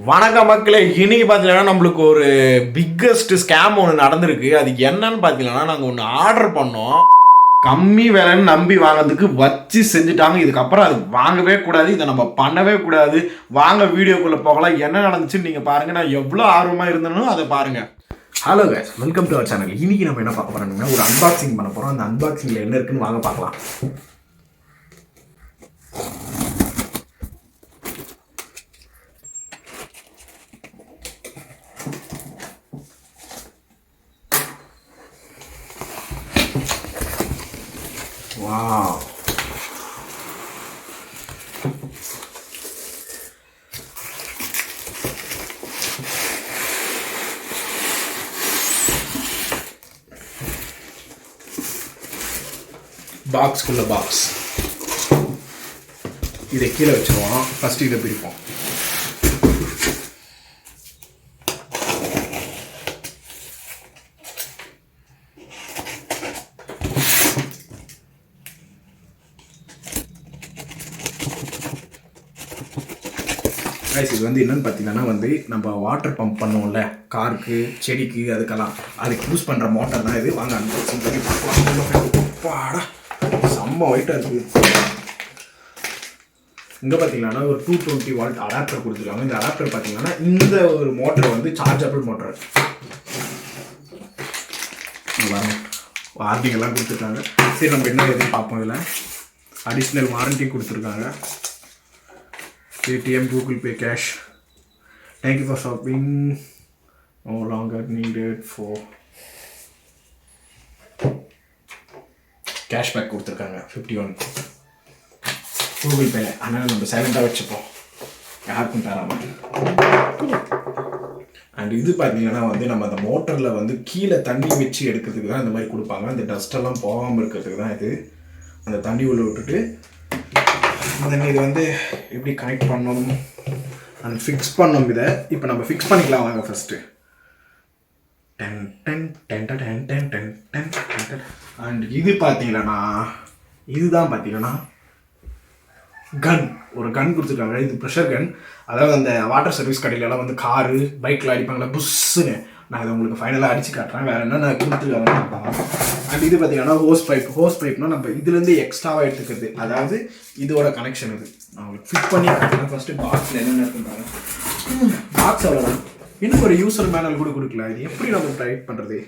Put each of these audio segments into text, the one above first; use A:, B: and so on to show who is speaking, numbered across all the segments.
A: வணக்க மக்களே, இன்னைக்கு பார்த்தீங்கன்னா நம்மளுக்கு ஒரு பிக்கஸ்ட் ஸ்கேம் ஒன்று நடந்திருக்கு. அது என்னன்னு பார்த்தீங்கன்னா, நாங்கள் ஒன்று ஆர்டர் பண்ணோம். கம்மி விலைன்னு நம்பி வாங்கிறதுக்கு வச்சு செஞ்சுட்டாங்க. இதுக்கப்புறம் அது வாங்கவே கூடாது, இதை நம்ம பண்ணவே கூடாது. வாங்க வீடியோக்குள்ளே போகலாம். என்ன நடந்துச்சுன்னு நீங்கள் பாருங்கள். நான் எவ்வளோ ஆர்வமாக இருந்தேனோ அதை பாருங்கள். Hello guys, welcome to our channel. இன்னைக்கு நம்ம என்ன பார்க்க போகிறோம்னா, ஒரு அன்பாக்சிங் பண்ண போகிறோம். அந்த அன்பாக்சிங்கில் என்ன இருக்குன்னு வாங்க பார்க்கலாம். Wow. பாக்ஸ்க்குள்ள பாக்ஸ். இதை கீழே வச்சிருவோம். ஃபர்ஸ்ட் இதை பிரிப்போம். இது வந்து என்னன்னு பார்த்தீங்கன்னா நம்ம வாட்டர் பம்ப் பண்ணுவோம்ல, காருக்கு, செடிக்கு, அதுக்கு யூஸ் பண்ணுற மோட்டர் தான் இது. வாங்க அன்பாக்சிங் பண்ணி பார்க்கலாம். செம்ம ஒயிட்டாக இருக்குது. இங்கே பார்த்தீங்கன்னா ஒரு 220 வால்ட் அடாப்டர் கொடுத்துருக்காங்க. இந்த அடாப்டர் பார்த்தீங்கன்னா இந்த ஒரு மோட்டர் வந்து சார்ஜபிள் மோட்டர். வாரண்டிங்கெல்லாம் கொடுத்துருக்காங்க. சரி, நம்ம என்ன எதுவும் பார்ப்போம். இதில் அடிஷ்னல் வாரண்டி கொடுத்துருக்காங்க. ATM, Google Pay, cash. Thank you for shopping. No longer needed for cashback கொடுத்துருக்காங்க 51. Google Pay. அதனால் நம்ம சைலண்டாக வச்சுப்போம், யாருக்கும் தராமல். அண்ட் இது பார்த்தீங்கன்னா நம்ம அந்த மோட்டரில் கீழே தண்ணி வச்சு எடுக்கிறதுக்கு தான் இந்த மாதிரி கொடுப்பாங்க. அந்த டஸ்டெல்லாம் போகாமல் இருக்கிறதுக்கு தான் இது. அந்த தண்ணி உள்ள விட்டுட்டு இது எப்படி கனெக்ட் பண்ணணும் அண்ட் ஃபிக்ஸ் பண்ணணும். இதை இப்போ நம்ம ஃபிக்ஸ் பண்ணிக்கலாம். வாங்க ஃபஸ்ட்டு. அண்ட் இது பார்த்தீங்கன்னா இதுதான் பார்த்தீங்கன்னா கன். ஒரு கன் கொடுத்துருக்காங்க. இது ப்ரெஷர் கன். அதாவது அந்த வாட்டர் சர்வீஸ் கடையிலலாம் காரு பைக்கில் அடிப்பாங்களா புஷ்ஷுன்னு. நான் இதை உங்களுக்கு ஃபைனலாக அடித்து காட்டுறேன். வேறு என்ன நான் கொடுத்துருக்காங்க. அண்ட் இது பார்த்தீங்கன்னா ஹோஸ் பைப்னா நம்ம இதுலேருந்து எக்ஸ்ட்ராவாக எடுத்துக்கிறது. அதாவது இதோட கனெக்ஷன் இது. நான் உங்களுக்கு ஃபிட் பண்ணி காட்டுறேன். ஃபஸ்ட்டு பாக்ஸில் என்னென்ன இருக்குன்றாங்க. பாக்ஸ் அவ்வளோதான். இன்னும் ஒரு யூசர் மேனுவல் கூட கொடுக்கல. இது எப்படி நம்ம டைட் பண்ணுறது?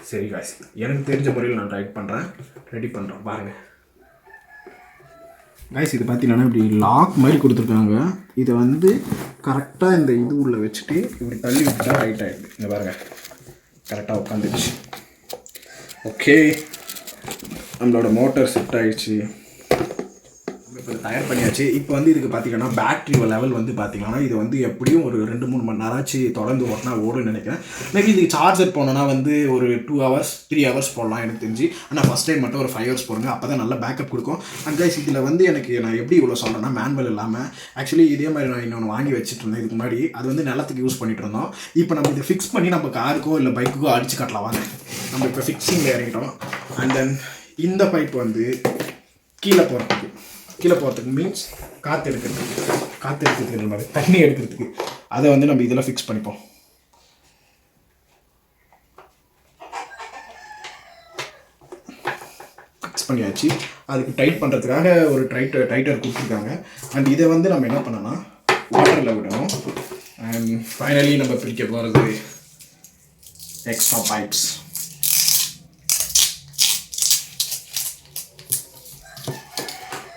A: சரி காய்ஸ், எனக்கு தெரிஞ்ச முறையில் நான் டைட் பண்ணுறேன், ரெடி பண்ணுறேன். பாருங்கள் காய்ஸ், இது பார்த்தீங்கன்னா இப்படி லாக் மாதிரி கொடுத்துருக்காங்க. இதை கரெக்டாக இந்த இது உள்ள வச்சுட்டு இப்படி தள்ளி விட்டுட்டா ரைட் ஆகிடுது. இங்கே பாருங்கள், கரெக்டாக உட்காந்துடுச்சு. ஓகே, நம்மளோட மோட்டர் செட் ஆகிடுச்சு. இப்போ தயார் பண்ணியாச்சு. இப்போ இதுக்கு பார்த்தீங்கன்னா பேட்ரி லெவல் பார்த்தீங்கன்னா இது எப்படியும் ஒரு 2-3 மணி நேரமாச்சு தொடர்ந்து ஓட்டினா ஓடுன்னு நினைக்கிறேன். மேபி இதுக்கு சார்ஜர் போனோன்னா ஒரு 2 hours 3 hours போடலாம் எனக்கு தெரிஞ்சு. ஆனால் ஃபஸ்ட் டைம் மட்டும் ஒரு 5 hours போடுங்க, அப்போ தான் நல்லா பேக்கப் கொடுக்கும். அண்ட் கைஸ், இதில் எனக்கு நான் எப்படி இவ்வளோ சொல்கிறேன்னா, மேனுவல் இல்லாமல் ஆக்சுவலி இதே மாதிரி நான் இன்னொன்று வாங்கி வச்சுட்டு இருந்தேன் இதுக்கு முன்னாடி. அது நிலத்துக்கு யூஸ் பண்ணிட்டு இருந்தோம். இப்போ நம்ம இதை ஃபிக்ஸ் பண்ணி நம்ம காருக்கோ இல்லை பைக்குக்கோ அடிச்சு காட்டலாம். வாங்க, நம்ம இப்போ ஃபிக்ஸிங்கில் இறங்கிட்டோம். அண்ட் தென் இந்த பைப் கீழே போகிறதுக்கு மீன்ஸ் காற்று எடுக்கிறதுக்கு நம்ம தண்ணி எடுக்கிறதுக்கு அதை நம்ம இதில் ஃபிக்ஸ் பண்ணிப்போம். ஃபிக்ஸ் பண்ணியாச்சு. அதுக்கு டைட் பண்ணுறதுக்காக ஒரு டைட்டர் கொடுத்துருக்காங்க. அண்ட் இதை நம்ம என்ன பண்ணோன்னா வாட்டரில் விடணும். அண்ட் ஃபைனலி நம்ம பிரிக்க போகிறது எக்ஸ்ட்ரா பைப்ஸ்.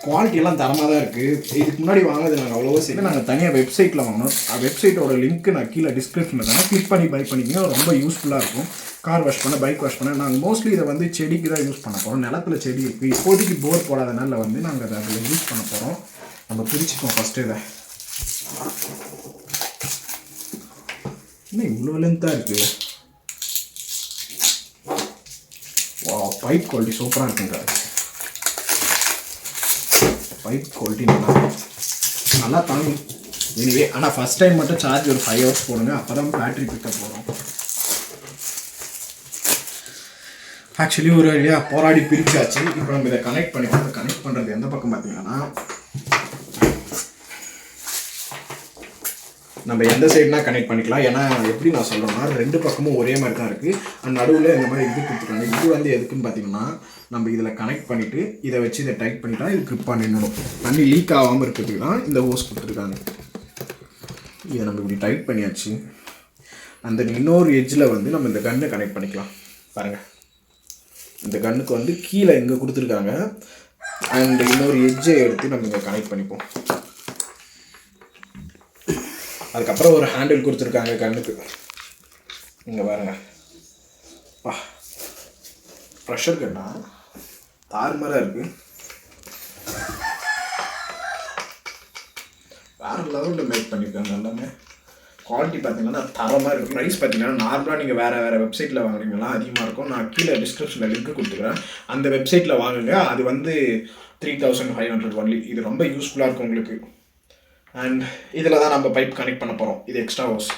A: குவாலிட்டியெல்லாம் தரமாக தான் இருக்குது. இதுக்கு முன்னாடி வாங்கினது நாங்கள் அவ்வளோவா சரி, நாங்கள் தனியாக வெப்சைட்டில் வாங்கினோம். வெப்சைட்டோட லிங்க்கு நான் கீழே டிஸ்கிரிப்ஷனில் தானே, கிளிக் பண்ணி பை பண்ணிக்கிங்க. ரொம்ப யூஸ்ஃபுல்லாக இருக்கும். கார் வாஷ் பண்ண, பைக் வாஷ் பண்ண. நாங்கள் மோஸ்ட்லி இதை செடிக்கு தான் யூஸ் பண்ண போகிறோம். நிலத்தில் செடி இருக்குது. இப்போதைக்கு போர் போடாதனால நாங்கள் அதை அதில் யூஸ் பண்ண போகிறோம். நம்ம பிரிச்சுப்போம் ஃபஸ்ட்டு. இதை இன்னும் இவ்வளோ லென்த்தாக இருக்குது. பைப் குவாலிட்டி சூப்பராக இருக்குங்க. பைப் குவாலிட்டி நல்லா தாங்கும். எனிவே, ஆனால் ஃபஸ்ட் டைம் மட்டும் சார்ஜ் ஒரு 5 hours போடுங்க, அப்போ தான் பேட்ரி பிக்கப் போடும். ஆக்சுவலி ஒரு போராடி பிரிச்சாச்சு. இப்போ நம்ம இதை கனெக்ட் பண்ணுறது எந்த பக்கம் பார்த்தீங்கன்னா நம்ம எந்த சைடுனா கனெக்ட் பண்ணிக்கலாம். ஏன்னா எப்படி நான் சொல்கிறேன்னா 2 பக்கமும் ஒரே மாதிரி தான் இருக்குது. நடுவில் இந்த மாதிரி இது கொடுத்துருக்காங்க. இது வந்து எதுக்குன்னு பார்த்தீங்கன்னா நம்ம இதில் கனெக்ட் பண்ணிவிட்டு இதை வச்சு இதை டைட் பண்ணிட்டா இது க்ரிப் பண்ணிடணும். தண்ணி லீக் ஆகாமல் இருக்கிறதுக்கு தான் இந்த ஹோஸ் கொடுத்துருக்காங்க. இதை நம்ம இப்படி டைட் பண்ணியாச்சு. அந்த இன்னொரு எட்ஜில் வந்து நம்ம இந்த கன்னை கனெக்ட் பண்ணிக்கலாம். பாருங்கள், இந்த கன்னுக்கு வந்து கீழே இங்கே கொடுத்துருக்காங்க. அண்ட் இன்னொரு எட்ஜை எடுத்து நம்ம இங்கே கனெக்ட் பண்ணிப்போம். அதுக்கப்புறம் ஒரு ஹேண்டில் கொடுத்துருக்காங்க கன்னுக்கு. இங்கே பாருங்கள், ப்ரெஷர் கன்னா தாறுமாறாக இருக்குது. வேறு லெவலில் மேக் பண்ணியிருக்காங்க. எல்லாமே குவாலிட்டி பார்த்தீங்கன்னா தரமாக இருக்குது. ப்ரைஸ் பார்த்தீங்கன்னா நார்மலாக நீங்கள் வேறு வெப்சைட்டில் வாங்குறீங்களா அதிகமாக இருக்கும். நான் கீழே டிஸ்கிரிப்ஷனில் லிங்க் கொடுத்துக்கிறேன். அந்த வெப்சைட்டில் வாங்குங்க. அது வந்து 3500 ஒன்லி. இது ரொம்ப யூஸ்ஃபுல்லாக இருக்கும் உங்களுக்கு. அண்ட் இதில் தான் நம்ம பைப் கனெக்ட் பண்ண போகிறோம். இது எக்ஸ்ட்ரா ஹோஸ்.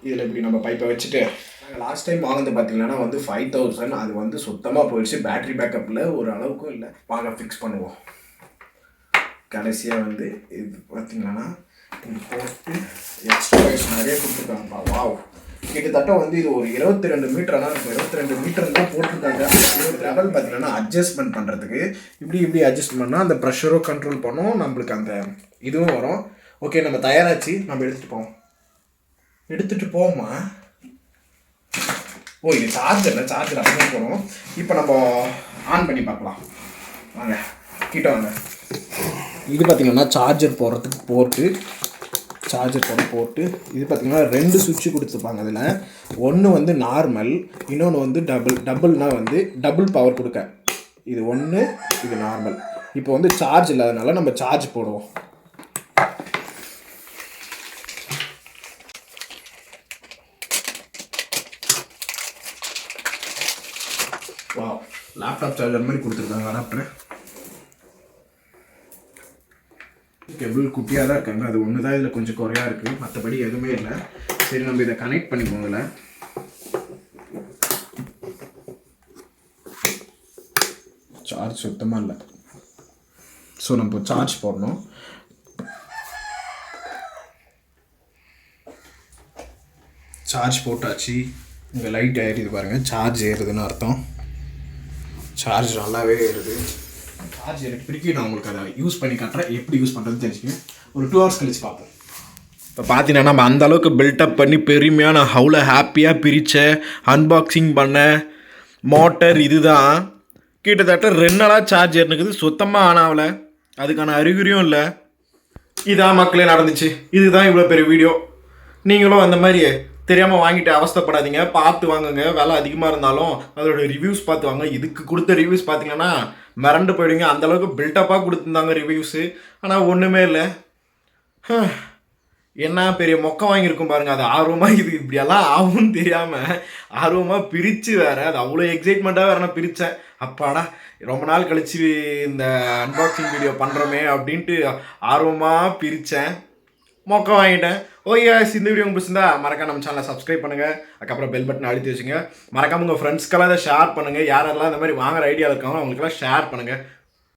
A: இதில் இப்படி நம்ம பைப்பை வச்சுட்டு நாங்கள் லாஸ்ட் டைம் வாங்கினது பார்த்தீங்கன்னா வந்து 5000. அது வந்து சுத்தமாக போயிடுச்சு. பேட்ரி பேக்கப்பில் ஒரு அளவுக்கும் இல்லை. வாங்க ஃபிக்ஸ் பண்ணுவோம். கடைசியாக வந்து இது பார்த்தீங்கன்னா இது போட்டு எக்ஸ்ட்ரா வைஸ் நிறைய கொடுத்துருக்காங்கப்பா. வாவ், கிட்டத்தட்ட வந்து இது ஒரு 22 மீட்டர்னா இருக்கும். 22 மீட்டர் தான் போட்டிருக்காங்க. ஒரு லெவல் பார்த்தீங்கன்னா அட்ஜஸ்ட்மெண்ட் பண்ணுறதுக்கு இப்படி அட்ஜஸ்ட் பண்ணால் அந்த ப்ரெஷரோ கண்ட்ரோல் பண்ணோம். நம்மளுக்கு அந்த இதுவும் வரும். ஓகே, நம்ம தயாராச்சு. நம்ம எடுத்துகிட்டு போவோமா? ஓ, இது சார்ஜர் அப்படியே போகிறோம். இப்போ நம்ம ஆன் பண்ணி பார்க்கலாம். வாங்க கிட்ட வாங்க. இது பார்த்திங்கன்னா சார்ஜர் போடுறதுக்கு போட்டு இது பார்த்திங்கன்னா 2 சுவிட்சு கொடுத்துருப்பாங்க. அதில் ஒன்று வந்து நார்மல், இன்னொன்று வந்து டபுள்னால் வந்து டபுள் பவர் கொடுக்க. இது ஒன்று, இது நார்மல். இப்போ வந்து சார்ஜ் இல்லாதனால நம்ம சார்ஜ் போடுவோம். வாவ், லேப்டாப் சார்ஜர் மாதிரி கொடுத்துருக்காங்க. அடாப்டர் கேபிள் குட்டியாக தான் இருக்காங்க. அது ஒன்று தான் இதில் கொஞ்சம் குறையாக இருக்குது. மற்றபடி எதுவுமே இல்லை. சரி, நம்ம இதை கனெக்ட் பண்ணிப்போம். இதில் சார்ஜ் சுத்தமாக இல்லை. ஸோ நம்ம சார்ஜ் போடணும். சார்ஜ் போட்டாச்சு. இங்கே லைட் ஏறிது பாருங்கள். சார்ஜ் ஏறுதுன்னு அர்த்தம். சார்ஜ் நல்லாவே ஏறுது. சார்ஜ் பிரிக்கி நான் உங்களுக்கு அதை யூஸ் பண்ணி காட்டுறேன். எப்படி யூஸ் பண்ணுறதுன்னு தெரிஞ்சுக்கணும். ஒரு 2 hours கழிச்சு பார்ப்போம். இப்போ பார்த்தீங்கன்னா நம்ம அந்தளவுக்கு பில்டப் பண்ணி பெருமையாக நான் அவ்வளோ ஹாப்பியாக பிரித்தேன். அன்பாக்சிங் பண்ணேன். மோட்டர் இதுதான் கிட்டத்தட்ட 2 நாளாக சார்ஜ் ஏறினுக்குது. சுத்தமாக ஆனாவில் அதுக்கான அறிகுறியும் இல்லை. இதான் மக்களே நடந்துச்சு. இதுதான் இவ்வளோ பெரிய வீடியோ. நீங்களும் அந்த மாதிரி தெரியாமல் வாங்கிட்டு அவஸ்தைப்படாதீங்க. பார்த்து வாங்குங்க. விலை அதிகமாக இருந்தாலும் அதோட ரிவ்யூஸ் பார்த்து வாங்க. இதுக்கு கொடுத்த ரிவ்யூஸ் பார்த்தீங்கன்னா மிரண்டு போயிடுங்க. அந்தளவுக்கு பில்டப்பாக கொடுத்துருந்தாங்க ரிவ்யூஸு. ஆனால் ஒன்றுமே இல்லை. என்ன பெரிய மொக்கம் வாங்கியிருக்கும் பாருங்கள். அது ஆர்வமாக இது இப்படியெல்லாம் ஆகும்னு தெரியாமல் ஆர்வமாக பிரித்து வேறு அது அவ்வளோ எக்ஸைட்மெண்ட்டாக வேறு நான் பிரித்தேன். அப்பாடா, ரொம்ப நாள் கழித்து இந்த அன்பாக்சிங் வீடியோ பண்ணுறோமே அப்படின்ட்டு ஆர்வமாக பிரித்தேன். மொக்கம் வாங்கிட்டேன். ஓகே, இந்த வீடியோ உங்களுக்கு பிடிச்சிருந்தா மறக்காம நம்ம சேனலை சப்ஸ்கிரைப் பண்ணுங்கள். அதுக்கப்புறம் பெல் பட்டன் அழுத்தி வச்சுங்க. மறக்காம உங்கள் ஃப்ரெண்ட்ஸ்க்கெல்லாம் இதை ஷேர் பண்ணுங்கள். யாரெல்லாம் இந்த மாதிரி வாங்குற ஐடியா இருக்காங்களோ அவங்களுக்கெல்லாம் ஷேர் பண்ணுங்கள்.